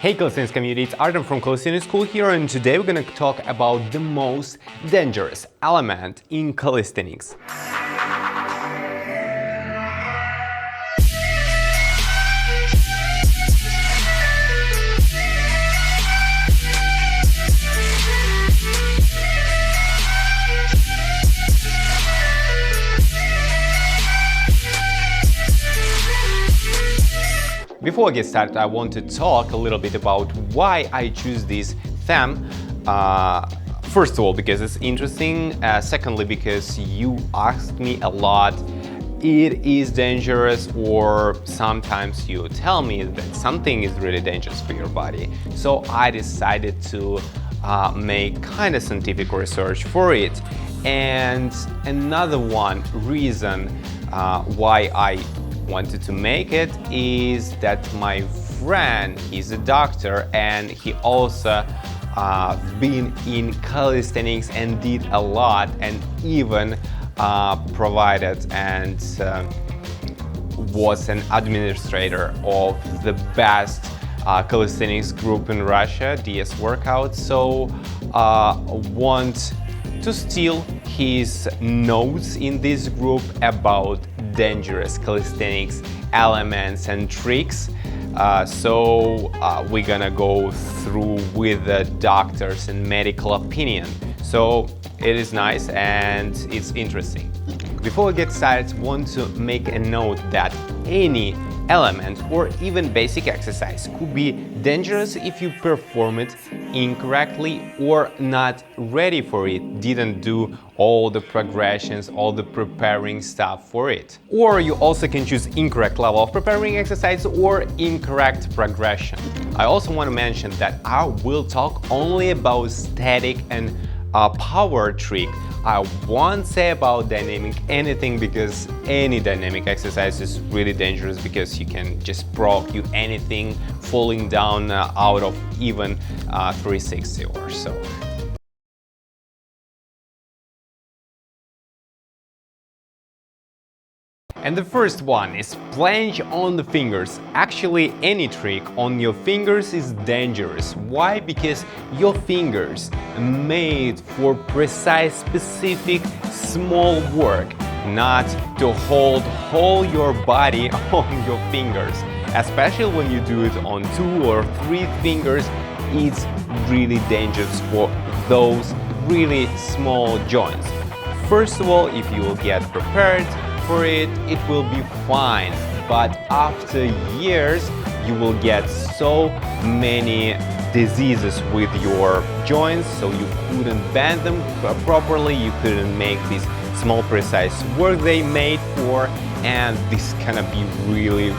Hey Calisthenics community, it's Artem from Calisthenics School here, and today we're gonna talk about the most dangerous element in calisthenics. Before I get started, I want to talk a little bit about why I choose this theme. First of all, because it's interesting. Secondly, because you asked me a lot, it is dangerous, or sometimes you tell me that something is really dangerous for your body. So I decided to make kind of scientific research for it. And another one reason why I wanted to make it is that my friend is a doctor, and he also been in calisthenics and did a lot, and even provided and was an administrator of the best calisthenics group in Russia, DS Workout. So want to steal his notes in this group about dangerous calisthenics elements and tricks. So we're gonna go through with the doctors and medical opinion. So it is nice and it's interesting. Before we get started, I want to make a note that any element or even basic exercise could be dangerous if you perform it incorrectly or not ready for it, didn't do all the progressions, all the preparing stuff for it. Or you also can choose incorrect level of preparing exercise or incorrect progression. I also want to mention that I will talk only about static and power trick. I won't say about dynamic anything, because any dynamic exercise is really dangerous, because you can just broke you anything falling down out of even 360 or so. And the first one is flange on the fingers. Actually, any trick on your fingers is dangerous. Why? Because your fingers are made for precise, specific, small work, not to hold whole your body on your fingers. Especially when you do it on 2 or 3 fingers, it's really dangerous for those really small joints. First of all, if you will get prepared for it, it will be fine, but after years you will get so many diseases with your joints, so you couldn't bend them properly, you couldn't make this small precise work they made for, and this is gonna be really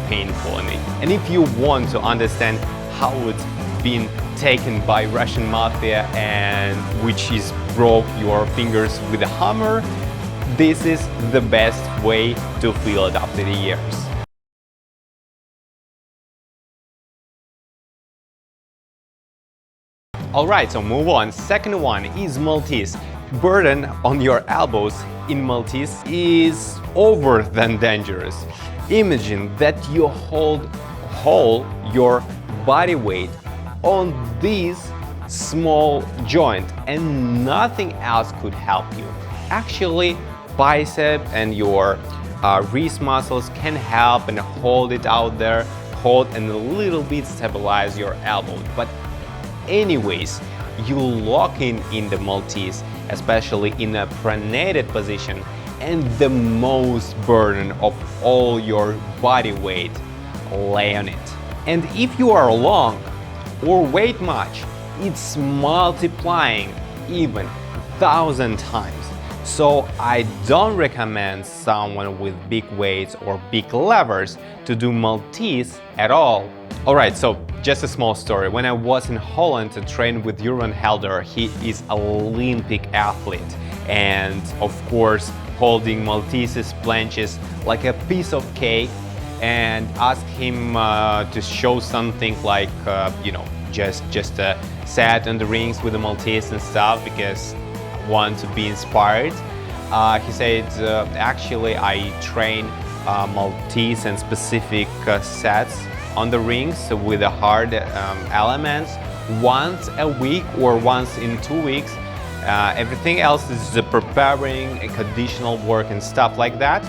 painful. And if you want to understand how it's been taken by Russian mafia and which is broke your fingers with a hammer, this is the best way to feel it after the years. Alright, so move on. Second one is Maltese. Burden on your elbows in Maltese is over than dangerous. Imagine that you hold your body weight on this small joint and nothing else could help you. Actually, bicep and your wrist muscles can help and hold it out there, hold and a little bit stabilize your elbow. But anyways, you lock in the Maltese, especially in a pronated position, and the most burden of all your body weight lay on it. And if you are long or weight much, it's multiplying even 1,000 times. So I don't recommend someone with big weights or big levers to do Maltese at all. Alright, so just a small story. When I was in Holland to train with Jeroen Helder, he is an Olympic athlete, and of course holding Maltese's planches like a piece of cake, and asked him to show something like just a set on the rings with the Maltese and stuff, because want to be inspired. He said, actually I train Maltese and specific sets on the rings with the hard elements once a week or once in 2 weeks. Everything else is preparing, conditional work and stuff like that.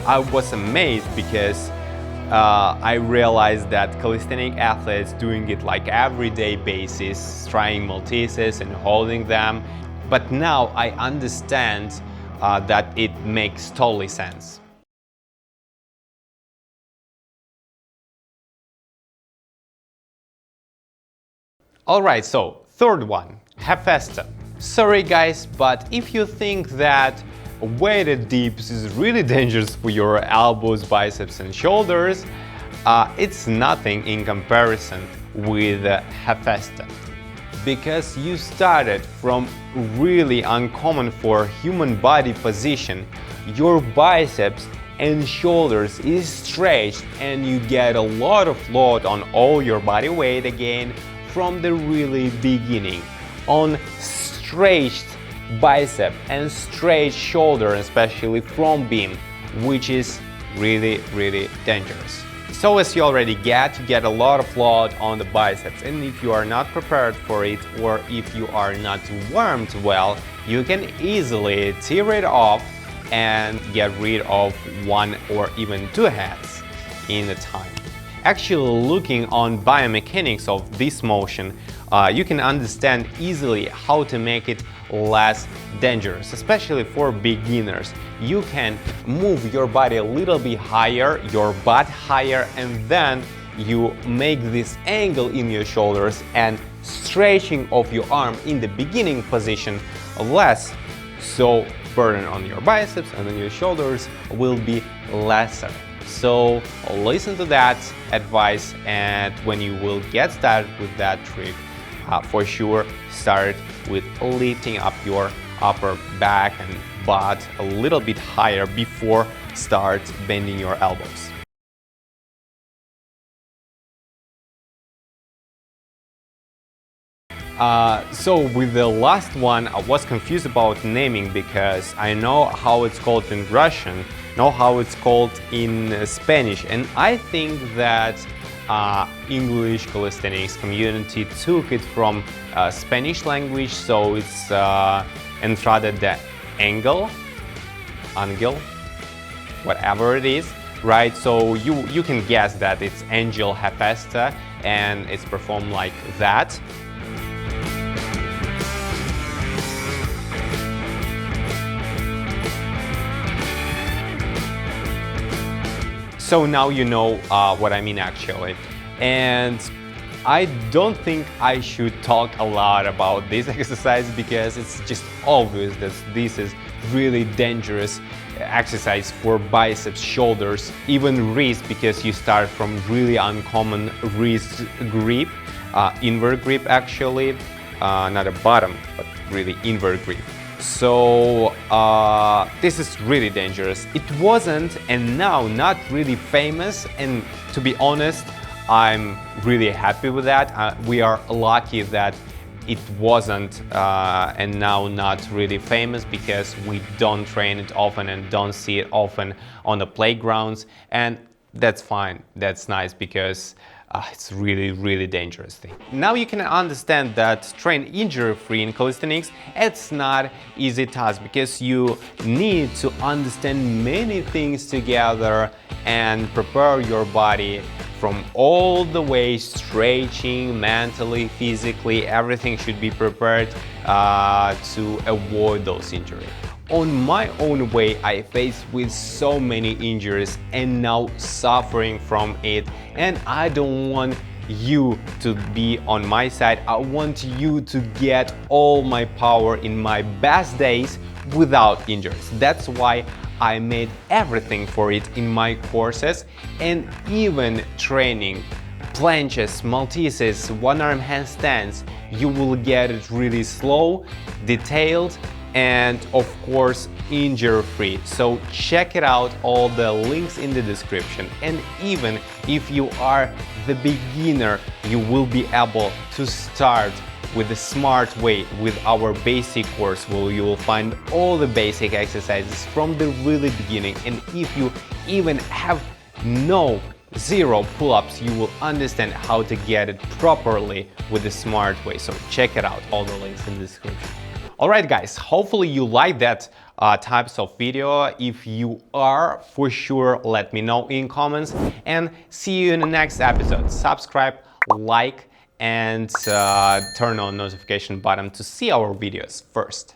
I was amazed because I realized that calisthenic athletes doing it like everyday basis, trying Malteses and holding them. But now I understand that it makes totally sense. Alright, so third one, Hafesta. Sorry guys, but if you think that weighted dips is really dangerous for your elbows, biceps and shoulders, it's nothing in comparison with Hepasta. Because you started from really uncommon for human body position, your biceps and shoulders is stretched and you get a lot of load on all your body weight again from the really beginning on stretched bicep and straight shoulder, especially from beam, which is really dangerous. So as you already get, you get a lot of load on the biceps, and if you are not prepared for it or if you are not warmed well, you can easily tear it off and get rid of 1 or even 2 heads in a time. Actually, looking on biomechanics of this motion, you can understand easily how to make it less dangerous, especially for beginners. You can move your body a little bit higher, your butt higher, and then you make this angle in your shoulders and stretching of your arm in the beginning position less, so burden on your biceps and on your shoulders will be lesser. So listen to that advice, and when you will get started with that trick, for sure start with lifting up your upper back and butt a little bit higher before start bending your elbows. So with the last one, I was confused about naming because I know how it's called in Russian, know how it's called in Spanish, and I think that English calisthenics community took it from Spanish language, so it's entrada de angel, whatever it is, right? So you can guess that it's angel Hepasta and it's performed like that. So now you know what I mean actually. And I don't think I should talk a lot about this exercise because it's just obvious that this is really dangerous exercise for biceps, shoulders, even wrist, because you start from really uncommon wrist grip, invert grip actually, not a bottom, but really invert grip. So this is really dangerous. It wasn't and now not really famous, and to be honest, I'm really happy with that. We are lucky that it wasn't and now not really famous because we don't train it often and don't see it often on the playgrounds, and that's fine, that's nice because it's really dangerous thing. Now you can understand that train injury-free in calisthenics, it's not easy task because you need to understand many things together and prepare your body from all the way, stretching, mentally, physically, everything should be prepared to avoid those injuries. On my own way, I faced with so many injuries and now suffering from it, and I don't want you to be on my side. I want you to get all my power in my best days without injuries. That's why I made everything for it in my courses, and even training planches, Malteses, one-arm handstands. You will get it really slow, detailed, and of course injury-free. So check it out, all the links in the description. And even if you are the beginner, you will be able to start with a smart way with our basic course, where you will find all the basic exercises from the really beginning. And if you even have no 0 pull-ups, you will understand how to get it properly with the smart way. So check it out, all the links in the description. Alright guys, hopefully you like that types of video. If you are, for sure let me know in comments, and see you in the next episode. Subscribe, like, and turn on notification button to see our videos first.